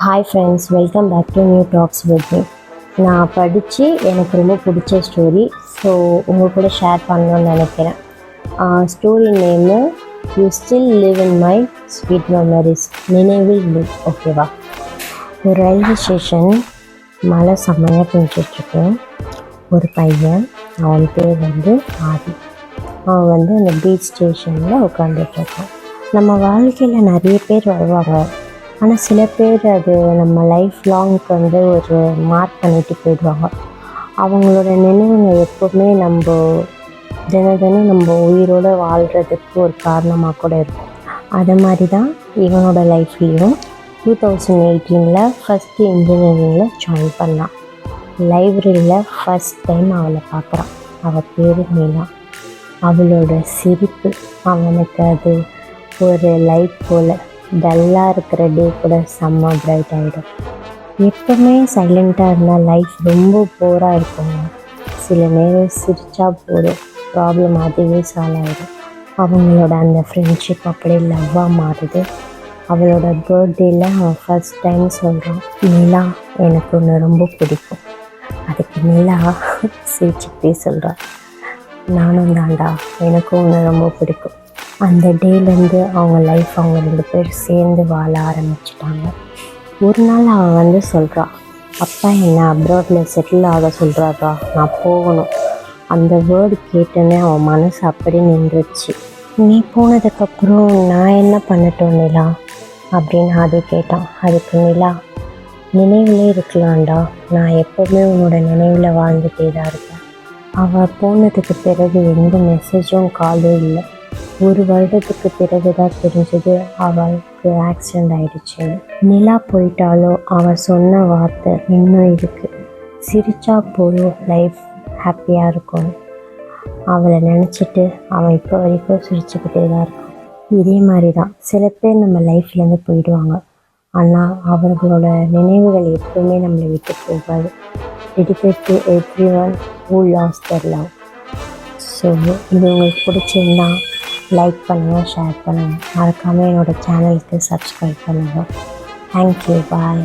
Hi friends, welcome back to new talks with me. நான் படித்து எனக்கு ரொம்ப பிடிச்ச ஸ்டோரி, ஸோ உங்கள் கூட ஷேர் பண்ணணும்னு நினைக்கிறேன். Story name you still live in my sweet memories, நினைவில் லிவ். ஓகேவா? ஒரு ரயில்வே ஸ்டேஷன், மழை செம்மையாக பெஞ்சிட்ருக்கு. ஒரு பையன், அவன் பேர் வந்து ஆதி. அவன் வந்து அந்த பீச் ஸ்டேஷனில் உட்காந்துட்ருக்கான். நம்ம வாழ்க்கையில் நிறைய பேர் வருவாங்க, ஆனால் சில பேர் அது நம்ம லைஃப் லாங்க்கு வந்து ஒரு மார்க் பண்ணிட்டு போயிடுவாங்க. அவங்களோட நினைவுகள் எப்போவுமே நம்ம தினம் நம்ம உயிரோடு வாழ்கிறதுக்கு ஒரு காரணமாக கூட இருக்கும். அது மாதிரி தான் இவனோட லைஃப்லேயும் 2018 ஃபஸ்ட்டு இன்ஜினியரிங்கில் ஜாயின் பண்ணான். லைப்ரரியில் ஃபஸ்ட் டைம் அவளை பார்க்குறான். அவள் பேர் மீனா. அவளோட சிரிப்பு அவனுக்கு அது ஒரு லைட் போல், டல்லாக இருக்கிற டே கூட செம்ம பிரைட் ஆகிடும். எப்போவுமே சைலண்ட்டாக இருந்தால் லைஃப் ரொம்ப போராக இருக்குங்க. சில நேரம் சிரித்தா போதும், ப்ராப்ளம் அதுவே சால்வ் ஆகிடும். அவங்களோட அந்த ஃப்ரெண்ட்ஷிப் அப்படியே லவ்வாக மாறுது. அவளோட பர்த்டேயில் அவன் ஃபஸ்ட் டைம் சொல்கிறான், நிலா எனக்கு ஒன்று ரொம்ப பிடிக்கும். அதுக்கு நிலா சிரிச்சுக்கிட்டே சொல்கிறான், நானும் தாண்டா, எனக்கும் ஒன்று ரொம்ப பிடிக்கும். அந்த டேலேருந்து அவங்க லைஃப் அவங்க 2 பேர் சேர்ந்து வாழ ஆரம்பிச்சிட்டாங்க. ஒரு நாள் அவன் வந்து சொல்கிறான், அப்பா என்னை அப்ராடில் செட்டில் ஆக சொல்கிறாரா, நான் போகணும். அந்த வேர்டு கேட்டோன்னே அவன் மனசு அப்படியே நின்றுச்சு. நீ போனதுக்கப்புறம் நான் என்ன பண்ணட்டும் நிலா அப்படின்னு அதை கேட்டான். அதுக்கு நிலா, நினைவிலே இருக்கலாம்டா, நான் எப்போவுமே உன்னோட நினைவில் வாழ்ந்துகிட்டே தான் இருக்கேன். அவள் போனதுக்கு பிறகு எந்த மெசேஜும் காலும் இல்லை. 1 வருடத்துக்கு பிறகு தான் தெரிஞ்சது அவளுக்கு ஆக்சிடெண்ட் ஆகிடுச்சு. நிலா போயிட்டாலும் அவள் சொன்ன வார்த்தை இன்னும் இருக்குது, சிரிச்சா போதும் லைஃப் ஹாப்பியாக இருக்கும். அவளை நினச்சிட்டு அவன் இப்போ வரைக்கும் சிரிச்சுக்கிட்டே தான் இருக்கான். இதே மாதிரி தான் சில பேர் நம்ம லைஃப்லேருந்து போயிடுவாங்க, ஆனால் அவர்களோட நினைவுகள் எப்பவுமே நம்மளை விட்டு போகாது. Dedicate to everyone who last there love. So இது உங்களுக்கு பிடிச்சிருந்தா லைக் பண்ணுங்கள், ஷேர் பண்ணுங்கள். மறக்காமல் என்னோடய சேனலுக்கு சப்ஸ்கிரைப் பண்ணுங்கள். தேங்க்யூ, பாய்.